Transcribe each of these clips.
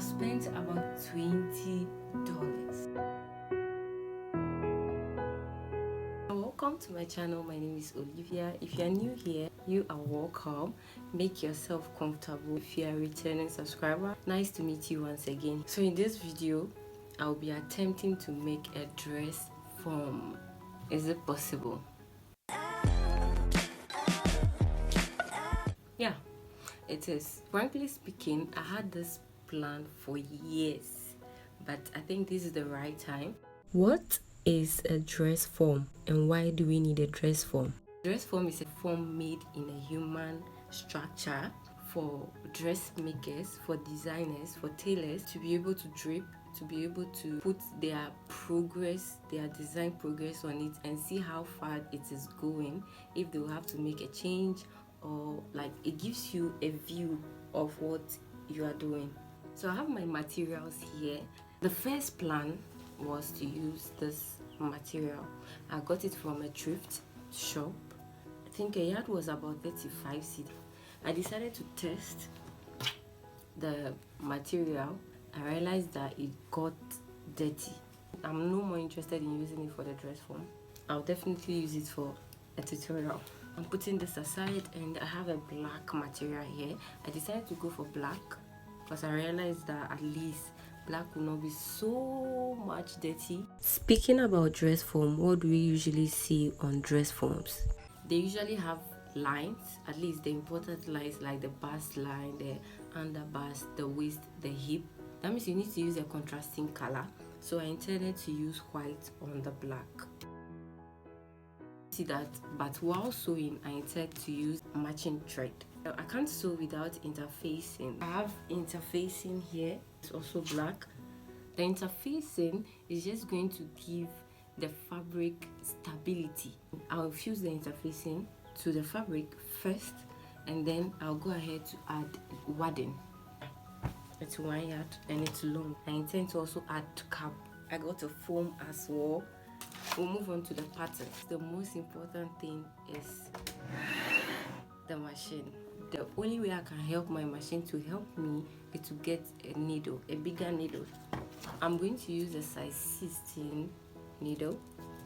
I've spent about $20. Welcome to my channel. My name is Olivia. If you are new here, you are welcome. Make yourself comfortable. If you are a returning subscriber, nice to meet you once again. So in this video, I'll be attempting to make a dress form. Is it possible? Yeah, it is. Frankly speaking, I had this plan for years, but I think this is the right time. What is a dress form and why do we need a dress form? Dress form is a form made in a human structure for dressmakers, for designers, for tailors to be able to drape, to be able to put their progress, their design progress on it and see how far it is going, if they will have to make a change, or like it gives you a view of what you are doing. So I have my materials here. The first plan was to use this material. I got it from a thrift shop. I think a yard was about 35 cedi. I decided to test the material. I realized that it got dirty. I'm no more interested in using it for the dress form. I'll definitely use it for a tutorial. I'm putting this aside and I have a black material here. I decided to go for black because I realized that at least black will not be so much dirty. Speaking about dress form, what do we usually see on dress forms? They usually have lines, at least the important lines like the bust line, the under bust, the waist, the hip. That means you need to use a contrasting color. So I intended to use white on the black. See that, but while sewing I intend to use matching thread. I can't sew without interfacing. I have interfacing here. It's also black. The interfacing is just going to give the fabric stability. I'll fuse the interfacing to the fabric first and then I'll go ahead to add wadding. It's 1 yard and it's long. I intend to also add cap. I got a foam as well. We'll move on to the pattern. The most important thing is the machine. The only way I can help my machine to help me is to get a needle, a bigger needle. I'm going to use a size 16 needle.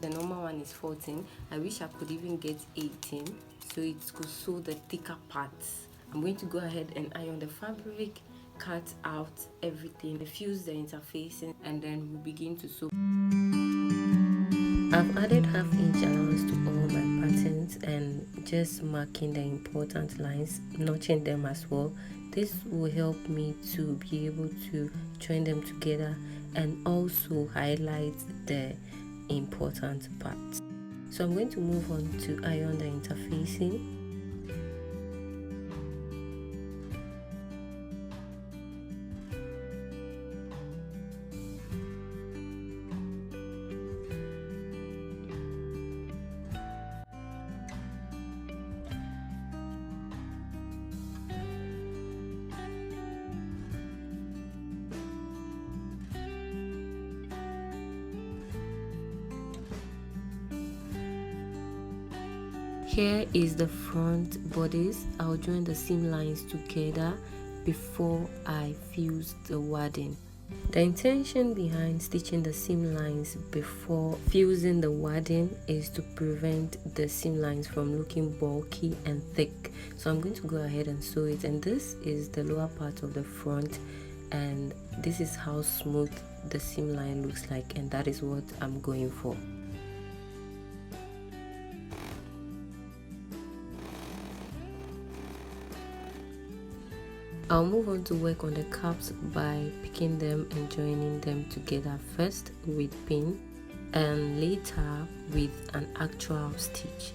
The normal one is 14. I wish I could even get 18 so it could sew the thicker parts. I'm going to go ahead and iron the fabric, cut out everything, fuse the interfacing, and then we'll begin to sew. I've added 1/2 inch allowance to all my patterns and just marking the important lines, notching them as well. This will help me to be able to join them together and also highlight the important parts. So I'm going to move on to iron the interfacing. Here is the front bodice. I'll join the seam lines together before I fuse the wadding. The intention behind stitching the seam lines before fusing the wadding is to prevent the seam lines from looking bulky and thick. So I'm going to go ahead and sew it, and this is the lower part of the front and this is how smooth the seam line looks like, and that is what I'm going for. I'll move on to work on the caps by picking them and joining them together, first with pin and later with an actual stitch.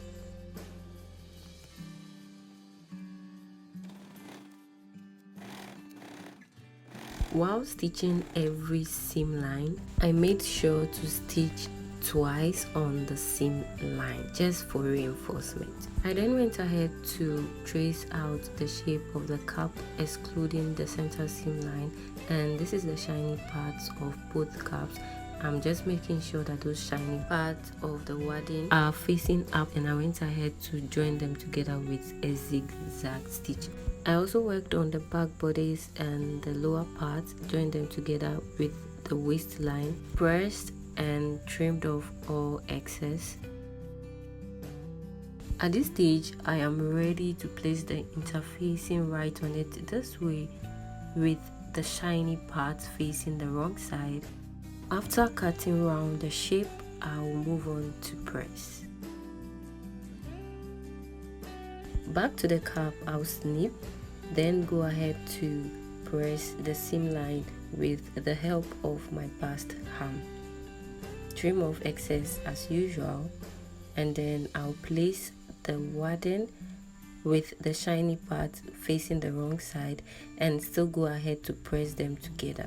While stitching every seam line, I made sure to stitch twice on the seam line just for reinforcement. I then went ahead to trace out the shape of the cap excluding the center seam line, and this is the shiny parts of both caps. I'm just making sure that those shiny parts of the wadding are facing up, and I went ahead to join them together with a zigzag stitch. I also worked on the back bodies and the lower parts, joined them together with the waistline, pressed and trimmed off all excess. At this stage, I am ready to place the interfacing right on it this way, with the shiny parts facing the wrong side. After cutting round the shape, I will move on to press. Back to the cap, I'll snip, then go ahead to press the seam line with the help of my passed ham. Trim off excess as usual, and then I'll place the wadding with the shiny part facing the wrong side and still go ahead to press them together.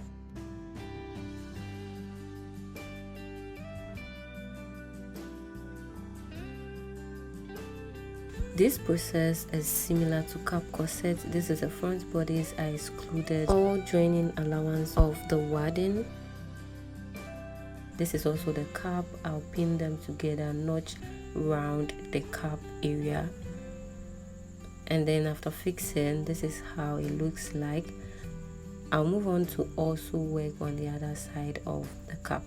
This process is similar to cap corset. This is the front bodies. I excluded all joining allowance of the wadding. This is also the cap. I'll pin them together, notch round the cap area, and then after fixing, this is how it looks like. I'll move on to also work on the other side of the cap.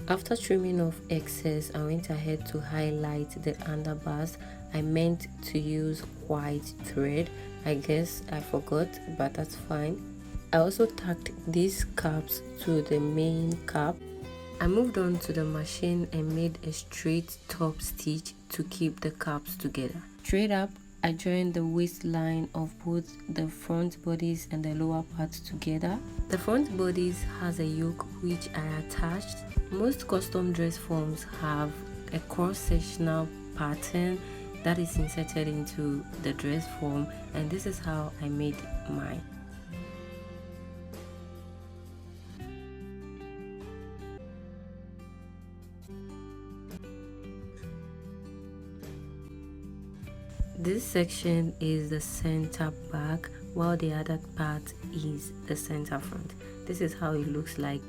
After trimming off excess, I went ahead to highlight the underbars. I meant to use white thread. I guess I forgot, but that's fine. I also tacked these caps to the main cap. I moved on to the machine and made a straight top stitch to keep the caps together. Straight up, I joined the waistline of both the front bodies and the lower parts together. The front bodies has a yoke which I attached. Most custom dress forms have a cross-sectional pattern that is inserted into the dress form, and this is how I made mine. This section is the center back, while the other part is the center front. This is how it looks like.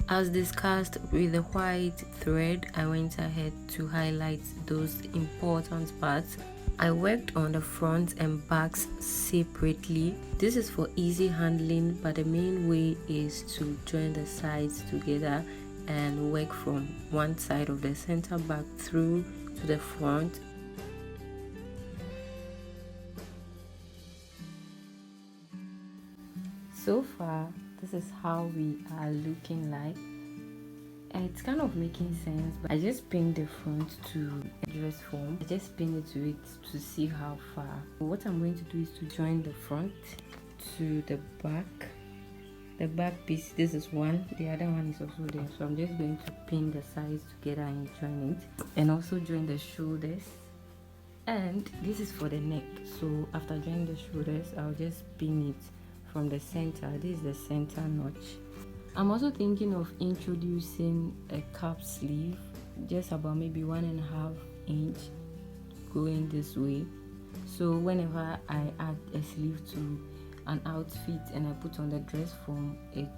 As discussed with the white thread, I went ahead to highlight those important parts. I worked on the front and backs separately. This is for easy handling, but the main way is to join the sides together and work from one side of the center back through to the front. So far, this is how we are looking like. It's kind of making sense, but I just pinned the front to dress form. I just pinned it to it to see how far. What I'm going to do is to join the front to the back. The back piece, this is one, the other one is also there. So I'm just going to pin the sides together and join it, and also join the shoulders. And this is for the neck. So after joining the shoulders, I'll just pin it from the center. This is the center notch. I'm also thinking of introducing a cap sleeve, just about maybe 1.5 inch going this way. So whenever I add a sleeve to an outfit and I put on the dress form, it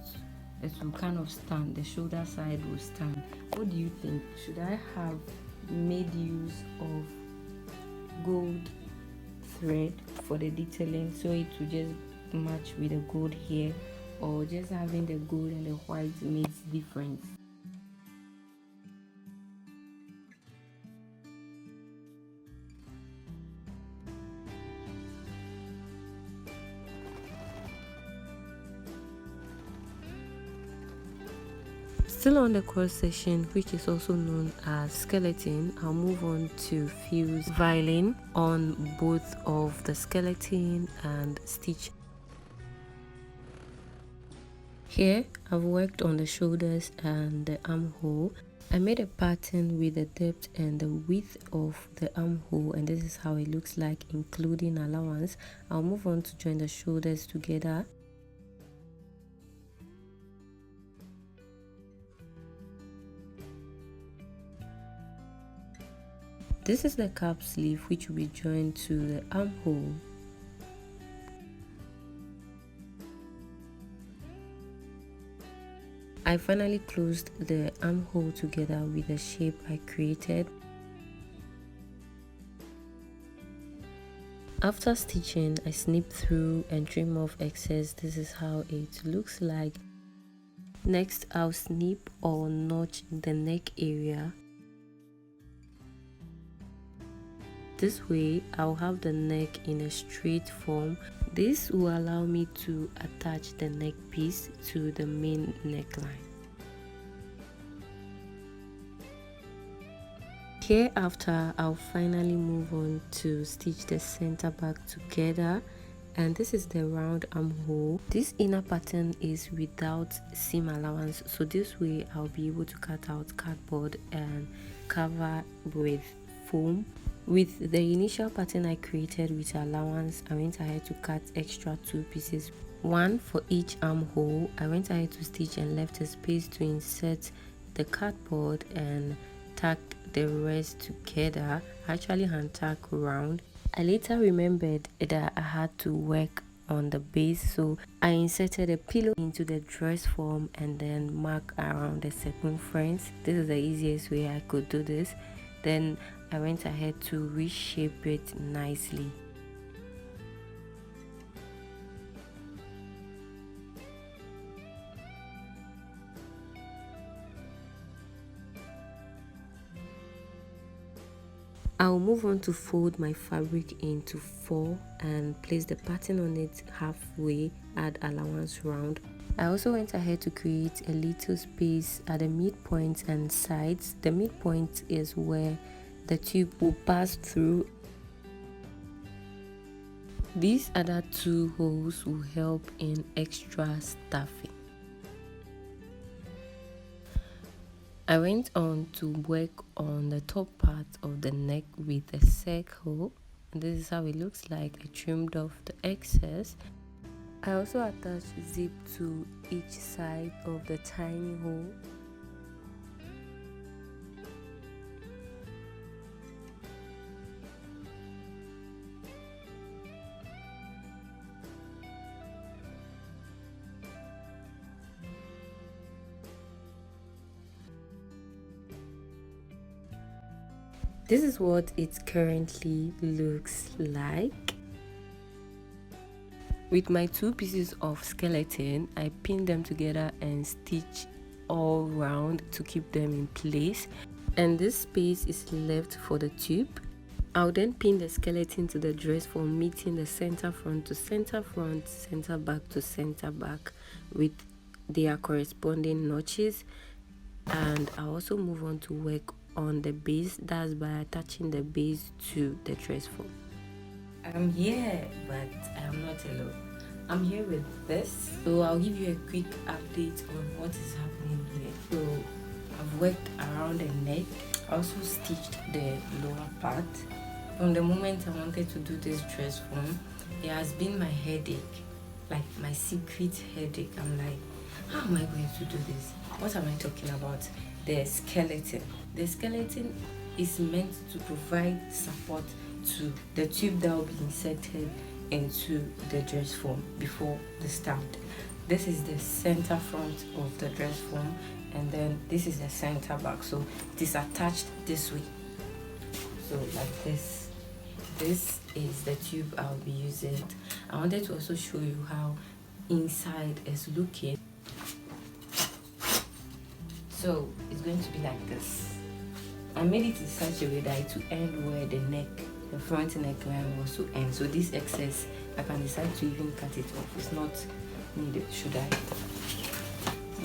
will kind of stand. The shoulder side will stand. What do you think? Should I have made use of gold thread for the detailing so it will just match with the gold here, or just having the gold and the white makes difference? Still on the cross section, which is also known as skeleton, I'll move on to fuse violin on both of the skeleton and stitch. Here I've worked on the shoulders and the armhole. I made a pattern with the depth and the width of the armhole, and this is how it looks like, including allowance. I'll move on to join the shoulders together. This is the cap sleeve, which will be joined to the armhole. I finally closed the armhole together with the shape I created. After stitching, I snip through and trim off excess. This is how it looks like. Next, I'll snip or notch the neck area. This way, I'll have the neck in a straight form. This will allow me to attach the neck piece to the main neckline. Hereafter, I'll finally move on to stitch the center back together, and this is the round armhole. This inner pattern is without seam allowance, so this way I'll be able to cut out cardboard and cover with foam. With the initial pattern I created with allowance, I went ahead to cut extra 2 pieces, one for each armhole. I went ahead to stitch and left a space to insert the cardboard and tack the rest together. I actually hand tack around. I later remembered that I had to work on the base, so I inserted a pillow into the dress form and then mark around the circumference. This is the easiest way I could do this. Then I went ahead to reshape it nicely. I'll move on to fold my fabric into 4 and place the pattern on it halfway, add allowance round. I also went ahead to create a little space at the midpoint and sides. The midpoint is where the tube will pass through. These other 2 holes will help in extra stuffing. I went on to work on the top part of the neck with a circle. This is how it looks like. I trimmed off the excess. I also attached zip to each side of the tiny hole. This is what it currently looks like. With my 2 pieces of skeleton, I pinned them together and stitched all round to keep them in place. And this space is left for the tube. I'll then pin the skeleton to the dress form, meeting the center front to center front, center back to center back with their corresponding notches. And I'll also move on to work on the base. That's by attaching the base to the dress form. I'm here, but I'm not alone. I'm here with this, so I'll give you a quick update on what is happening here. So I've worked around the neck. I also stitched the lower part. From the moment I wanted to do this dress form, it has been my headache, like my secret headache. I'm like, how am I going to do this? What am I talking about? The skeleton. The skeleton is meant to provide support to the tube that will be inserted into the dress form before the stand. This is the center front of the dress form, and then this is the center back, so it is attached this way, so like this. This is the tube I'll be using. I wanted to also show you how inside is looking. So it's going to be like this. I made it in such a way that it will end where the neck, the front neckline was to end. So this excess, I can decide to even cut it off. It's not needed, should I?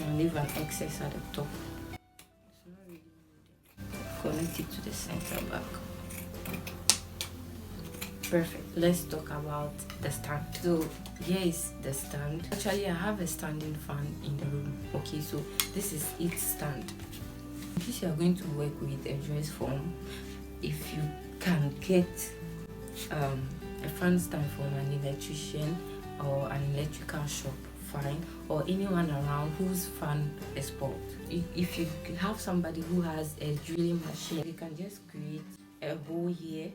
I'll leave an excess at the top. It's not really needed. Connect it to the center back. Perfect. Let's talk about the stand. So here is the stand. Actually, I have a standing fan in the room. Okay, so this is its stand. In case you are going to work with a dress form, if you can get a fan stand from an electrician or an electrical shop, fine, or anyone around whose fan is spoiled. If you have somebody who has a drilling machine, you can just create a hole here,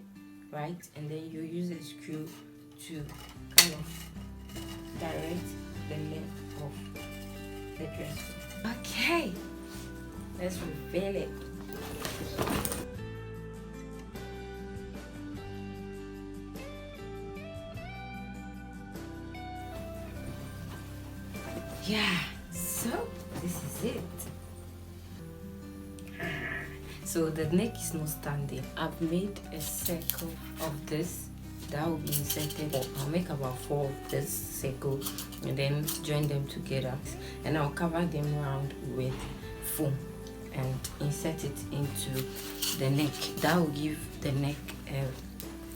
right, and then you use a screw to kind of direct the length of the dress. Okay, let's reveal it. Yeah, so this is it. So the neck is not standing. I've made a circle of this that will be inserted. I'll make about 4 of this circle and then join them together, and I'll cover them around with foam and insert it into the neck. That will give the neck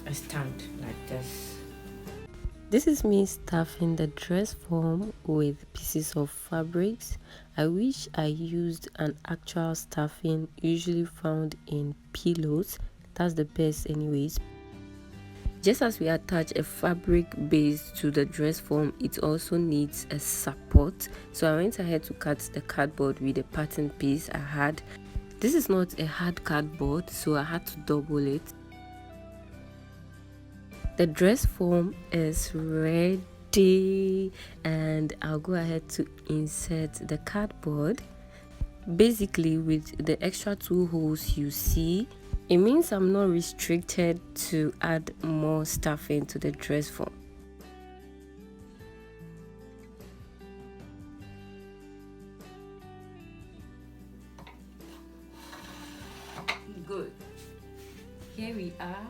a stand like this. This is me stuffing the dress form with pieces of fabrics. I wish I used an actual stuffing usually found in pillows. That's the best anyways. Just as we attach a fabric base to the dress form, it also needs a support. So I went ahead to cut the cardboard with the pattern piece I had. This is not a hard cardboard, so I had to double it. The dress form is ready and I'll go ahead to insert the cardboard. Basically, with the extra 2 holes you see, it means I'm not restricted to add more stuffing to the dress form. Good. Here we are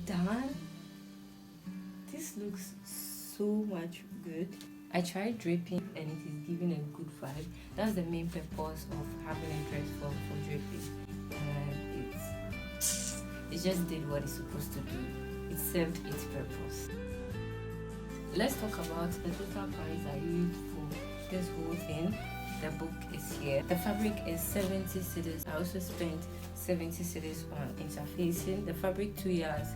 done. This looks so much good. I tried draping and it is giving a good vibe. That's the main purpose of having a dress form for draping. It just did what it's supposed to do. It served its purpose. Let's talk about the total price I used for this whole thing. The book is here. The fabric is 70 cedis. I also spent 70 cedis on interfacing. The fabric 2 yards,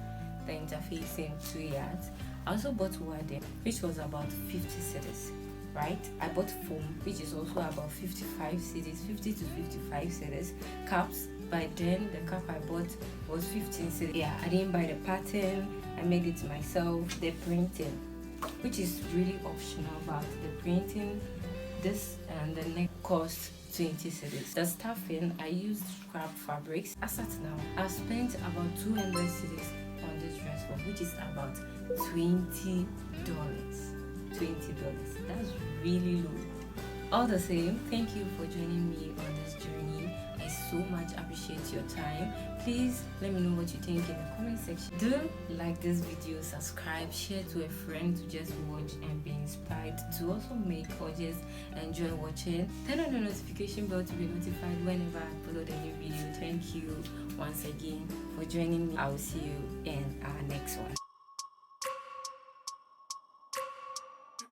the interfacing 2 yards. I also bought wadding, which was about 50 cedis, right? I bought foam, which is also about 55 cedis, 50 to 55 cedis. Caps, by then the cap I bought was 15 cedis. Yeah, I didn't buy the pattern. I made it myself. The printing, which is really optional, but the printing, this and the neck cost 20 cedis. The stuffing, I used scrap fabrics. As at now, I've spent about 200 cedis on this dress form, which is about $20. That's really low. All the same, thank you for joining me on this journey. I so much appreciate your time. Please let me know what you think in the comment section. Do like this video, subscribe, share to a friend to just watch and be inspired to also make or just enjoy watching. Turn on the notification bell to be notified whenever I upload a new video. Thank you once again for joining me. I will see you in our next one.